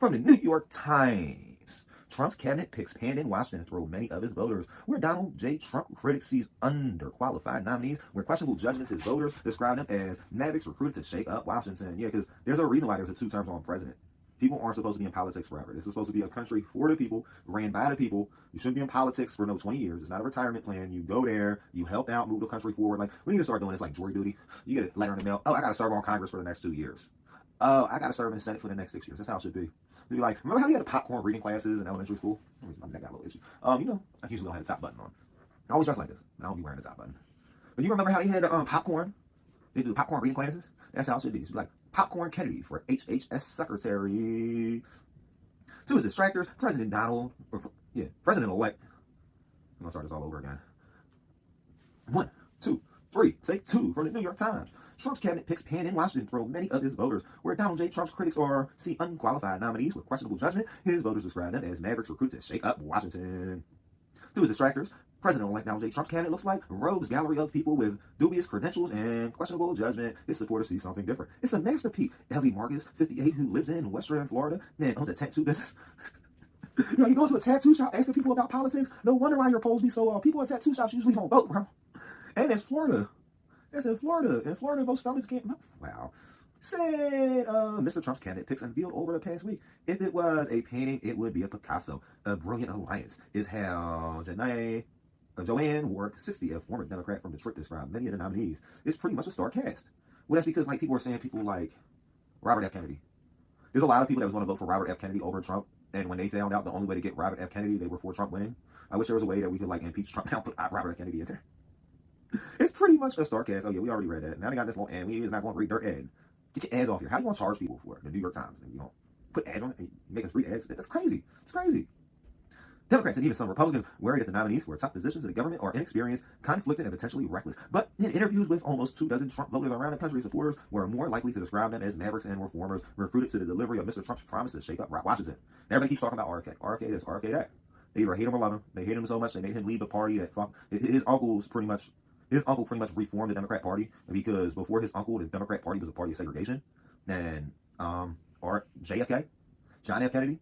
From the New York Times, Trump's cabinet picks pan in Washington throw many of his voters. Where Donald J. Trump critics sees underqualified nominees, where questionable judgments his voters describe them as mavericks recruited to shake up Washington. Yeah, because there's a reason why there's a two-term president. People aren't supposed to be in politics forever. This is supposed to be a country for the people, ran by the people. You shouldn't be in politics for no 20 years. It's not a retirement plan. You go there, you help out, move the country forward. Like, we need to start doing this like jury duty. You get a letter in the mail. Oh, I got to serve on Congress for the next 2 years. Oh, I got to serve in the Senate for the next 6 years. That's how it should be. You'd be like, remember how you had the popcorn reading classes in elementary school? That got a little itchy. I usually don't have the top button on. I always dress like this. I don't be wearing the top button. But you remember how you had the popcorn? They do the popcorn reading classes? That's how it should be. It's like Popcorn Kennedy for HHS Secretary. To his distractors, President-elect. I'm gonna start this all over again. 1, 2, 3. Take 2 from the New York Times. Trump's cabinet picks pan in Washington throw many of his voters. Where Donald J. Trump's critics see unqualified nominees with questionable judgment, his voters describe them as mavericks recruited to shake up Washington. To his distractors, President-elect Donald J. Trump's cabinet looks like a rogues gallery of people with dubious credentials and questionable judgment. His supporters see something different. It's a masterpiece. Ellie Marcus, 58, who lives in Western Florida, man, owns a tattoo business. You go to a tattoo shop asking people about politics. No wonder why your polls be so people at tattoo shops usually don't vote, bro. And it's Florida. That's in Florida. In Florida, most felons can't vote. Wow. Said Mr. Trump's cabinet picks unveiled over the past week. If it was a painting, it would be a Picasso. A brilliant alliance is how Joanne Warwick, 60, a former Democrat from Detroit, described many of the nominees. It's pretty much a star cast. Well, that's because people are saying people like Robert F. Kennedy. There's a lot of people that was going to vote for Robert F. Kennedy over Trump, and when they found out the only way to get Robert F. Kennedy, they were for Trump winning. I wish there was a way that we could impeach Trump and put Robert F. Kennedy in there. It's pretty much a star cast. Oh yeah, we already read that. Now they got this little ad. We is not going to read their ad. Get your ads off here. How you going to charge people for it? The New York Times. And you don't put ads on it and make us read ads. That's crazy. It's crazy. Democrats and even some Republicans worry that the nominees for top positions in the government are inexperienced, conflicted, and potentially reckless. But in interviews with almost 24 Trump voters around the country, supporters were more likely to describe them as mavericks and reformers recruited to the delivery of Mr. Trump's promise to shake up Washington. Everybody keeps talking about RFK. RFK this, RFK that. They either hate him or love him. They hate him so much they made him leave the party that his uncle pretty much reformed the Democrat Party, because before his uncle, the Democrat Party was a party of segregation. And JFK, John F. Kennedy,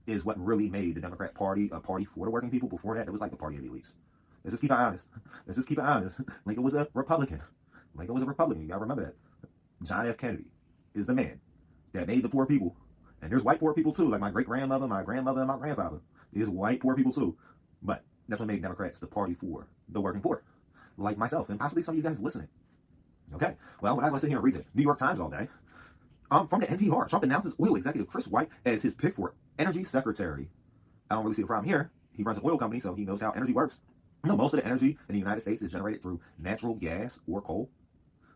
is what really made the Democrat Party a party for the working people. Before that, it was like the party of the elites. Let's just keep it honest. Lincoln was a Republican. You gotta remember that. John F. Kennedy is the man that made the poor people. And there's white poor people too, like my great-grandmother, my grandmother, and my grandfather. There's white poor people too. But that's what made Democrats the party for the working poor. Like myself, and possibly some of you guys listening. Okay, well, we're not going to sit here and read the New York Times all day. From the NPR, Trump announces oil executive Chris White as his pick for energy secretary. I don't really see the problem here. He runs an oil company, so he knows how energy works. Most of the energy in the United States is generated through natural gas or coal.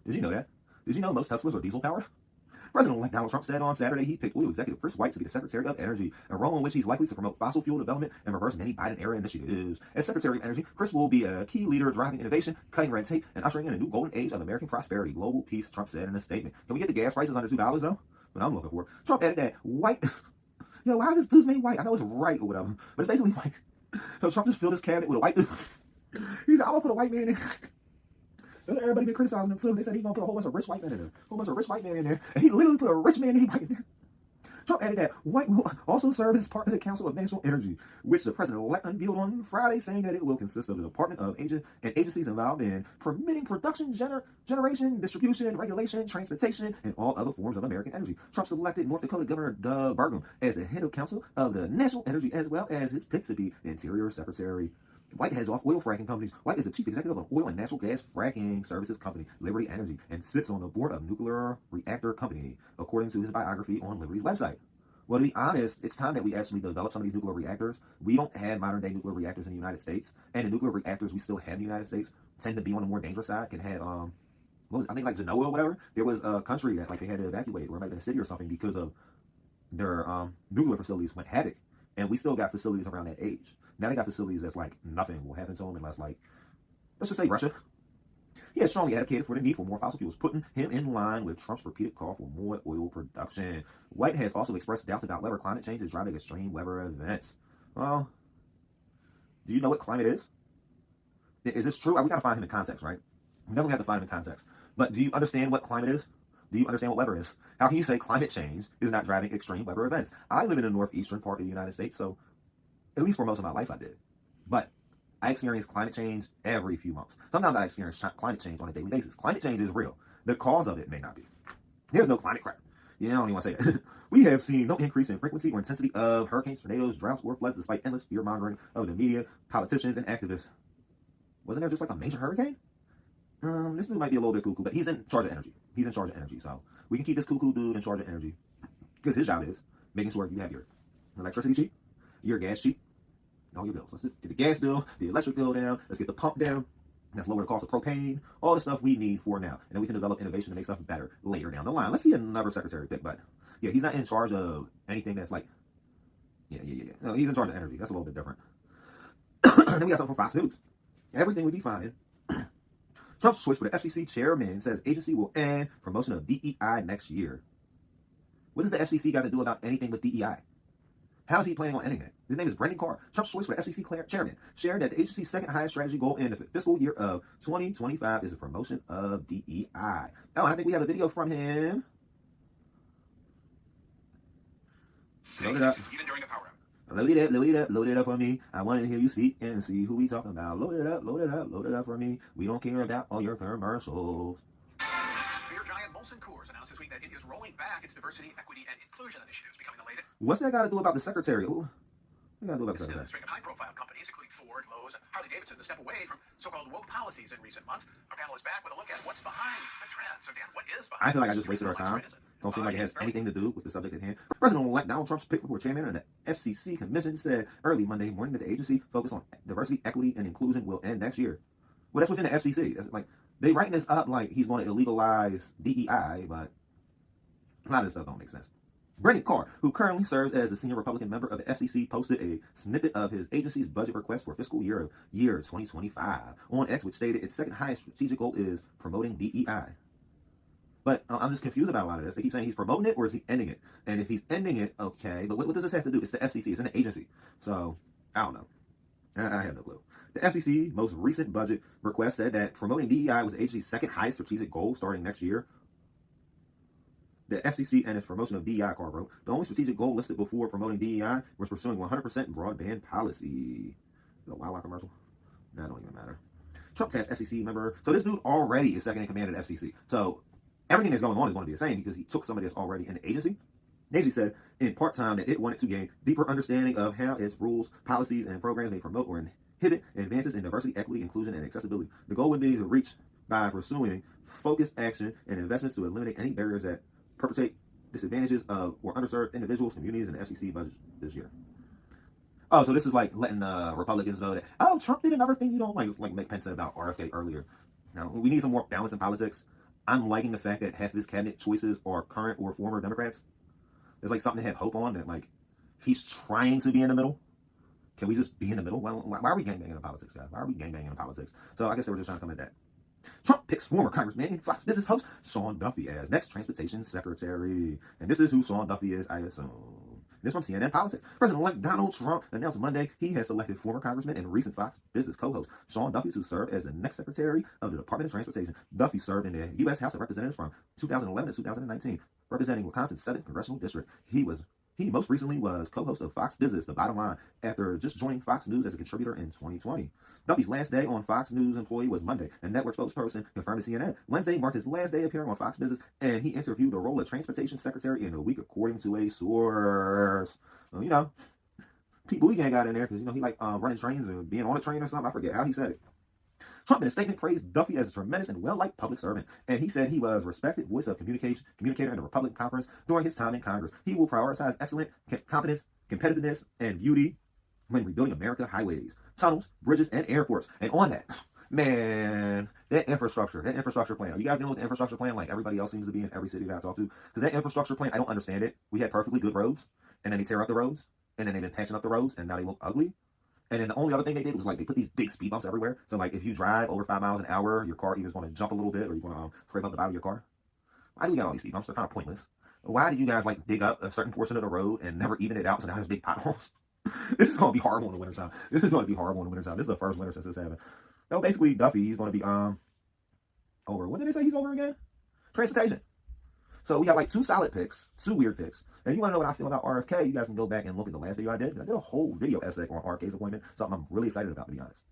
Did you know that? Did you know most Teslas are diesel powered? President-elect Donald Trump said on Saturday he picked oil executive Chris White to be the Secretary of Energy, a role in which he's likely to promote fossil fuel development and reverse many Biden-era initiatives. As Secretary of Energy, Chris will be a key leader driving innovation, cutting red tape, and ushering in a new golden age of American prosperity, global peace, Trump said in a statement. Can we get the gas prices under $2, though? What I'm looking for. Trump added that White... why is this dude's name White? I know it's Wright or whatever, but it's basically White. So Trump just filled his cabinet with a white dude. He said, I'm going to put a white man in. Everybody been criticizing him too. They said he's gonna put a whole bunch of rich white men in there. And he literally put a rich man named White in there. Trump added that White will also serve as part of the Council of National Energy, which the president-elect unveiled on Friday, saying that it will consist of the Department of agencies involved in permitting production, generation, distribution, regulation, transportation, and all other forms of American energy. Trump selected North Dakota Governor Doug Burgum as the head of Council of the National Energy, as well as his pick to be Interior Secretary. White heads off oil fracking companies. White is the chief executive of oil and natural gas fracking services company, Liberty Energy, and sits on the board of nuclear reactor company, according to his biography on Liberty's website. Well, to be honest, it's time that we actually develop some of these nuclear reactors. We don't have modern-day nuclear reactors in the United States, and the nuclear reactors we still have in the United States tend to be on the more dangerous side, can have, I think like Genoa or whatever. There was a country that they had to evacuate, or it might have been a city or something, because of their nuclear facilities went havoc. And we still got facilities around that age. Now they got facilities that's nothing will happen to them unless let's just say Russia. He has strongly advocated for the need for more fossil fuels, putting him in line with Trump's repeated call for more oil production. White has also expressed doubts about whether climate change is driving extreme weather events. Well, do you know what climate is? Is this true? We got to find him in context, right? We definitely have to find him in context. But do you understand what climate is? Do you understand what weather is? How can you say climate change is not driving extreme weather events? I live in the northeastern part of the United States, so at least for most of my life I did. But I experience climate change every few months. Sometimes I experience climate change on a daily basis. Climate change is real. The cause of it may not be. There's no climate crap. Yeah, I don't even want to say that. We have seen no increase in frequency or intensity of hurricanes, tornadoes, droughts, or floods despite endless fear-mongering of the media, politicians, and activists. Wasn't there just like a major hurricane? This dude might be a little bit cuckoo, but he's in charge of energy. He's in charge of energy, so we can keep this cuckoo dude in charge of energy because his job is making sure you have your electricity cheap, your gas cheap, and all your bills. Let's just get the gas bill, the electric bill down. Let's get the pump down. Let's lower the cost of propane. All the stuff we need for now, and then we can develop innovation to make stuff better later down the line. Let's see another secretary pick, but yeah, he's not in charge of anything that's like, yeah. No, he's in charge of energy. That's a little bit different. Then we got something from Fox News. Everything will be fine. Trump's choice for the FCC chairman says agency will end promotion of DEI next year. What does the FCC got to do about anything with DEI? How is he planning on ending it? His name is Brendan Carr. Trump's choice for the FCC chairman shared that the agency's second highest strategy goal in the fiscal year of 2025 is the promotion of DEI. Oh, and I think we have a video from him. Load it up. Even during a power up. Load it up for me. I want to hear you speak and see who we talking about. Load it up for me. We don't care about all your commercials. Beer giant Molson Coors announced this week that it is rolling back its diversity, equity, and inclusion initiatives, becoming the latest. What's that got to do about the secretary? What got to do about the secretary? A string of high-profile companies, including Ford, Lowe's, and Harley-Davidson, to step away from so-called woke policies in recent months. Our panel is back with a look at what's behind the trend. So, Dan, what is behind? I feel like I just wasted our time. Don't seem like it has anything to do with the subject at hand. President-elect Donald Trump's pick for chairman of the FCC commission said early Monday morning that the agency focus on diversity, equity, and inclusion will end next year. Well, that's within the FCC. That's like they writing this up like he's going to illegalize DEI, but a lot of this stuff don't make sense. Brendan Carr, who currently serves as a senior Republican member of the FCC, posted a snippet of his agency's budget request for fiscal year 2025 on X, which stated its second highest strategic goal is promoting DEI. But I'm just confused about a lot of this. They keep saying he's promoting it or is he ending it? And if he's ending it, okay. But what does this have to do? It's the FCC. It's an agency. So, I don't know. I have no clue. The FCC most recent budget request said that promoting DEI was the agency's second highest strategic goal starting next year. The FCC and its promotion of DEI, Carr wrote, the only strategic goal listed before promoting DEI was pursuing 100% broadband policy. Is it a Wawa commercial? That don't even matter. Trump tasked FCC member. So this dude already is second in command at the FCC. So everything that's going on is going to be the same because he took somebody that's already in the agency. The agency said in part-time that it wanted to gain deeper understanding of how its rules, policies, and programs may promote or inhibit advances in diversity, equity, inclusion, and accessibility. The goal would be to reach by pursuing focused action and investments to eliminate any barriers that perpetuate disadvantages of or underserved individuals, communities, and the FCC budget this year. Oh, so this is like letting Republicans know that, oh, Trump did another thing you don't like make Pence said about RFK earlier. Now, we need some more balance in politics. I'm liking the fact that half of his cabinet choices are current or former Democrats. There's like something to have hope on that like he's trying to be in the middle. Can we just be in the middle? Why are we gangbanging in politics, guys? Why are we gangbanging in politics? So I guess they were just trying to come at that. Trump picks former Congressman and Fox Business host Sean Duffy as next transportation secretary. And this is who Sean Duffy is, I assume. This from CNN Politics. President-elect Donald Trump announced Monday he has selected former Congressman and recent Fox Business co-host Sean Duffy to serve as the next Secretary of the Department of Transportation. Duffy served in the U.S. House of Representatives from 2011 to 2019, representing Wisconsin's 7th Congressional District. He most recently was co-host of Fox Business, The Bottom Line, after just joining Fox News as a contributor in 2020. Duffy's last day on Fox News employee was Monday, a network spokesperson confirmed to CNN. Wednesday marked his last day appearing on Fox Business, and he interviewed the role of Transportation Secretary in a week, according to a source. Well, you know, Pete Buttigieg got in there because, you know, he like running trains and being on a train or something. I forget how he said it. Trump in a statement praised Duffy as a tremendous and well-liked public servant, and he said he was a respected voice of communicator in the Republican conference during his time in Congress. He will prioritize excellence, competence, competitiveness, and beauty when rebuilding America highways, tunnels, bridges, and airports. And on that, man, that infrastructure plan. Are you guys dealing with the infrastructure plan like everybody else seems to be in every city that I talk to? Because that infrastructure plan, I don't understand it. We had perfectly good roads, and then they tear up the roads, and then they've been patching up the roads, and now they look ugly. And then the only other thing they did was like they put these big speed bumps everywhere. So like if you drive over 5 miles an hour, your car either is going to jump a little bit or you're going to scrape up the bottom of your car. Why do we got all these speed bumps? They're kind of pointless. Why did you guys like dig up a certain portion of the road and never even it out so now there's big potholes? This is going to be horrible in the wintertime. This is the first winter since this happened. No, basically Duffy, he's going to be over. What did they say he's over again? Transportation. So we got like 2 solid picks, 2 weird picks. And if you want to know what I feel about RFK, you guys can go back and look at the last video I did. I did a whole video essay on RFK's appointment, something I'm really excited about, to be honest.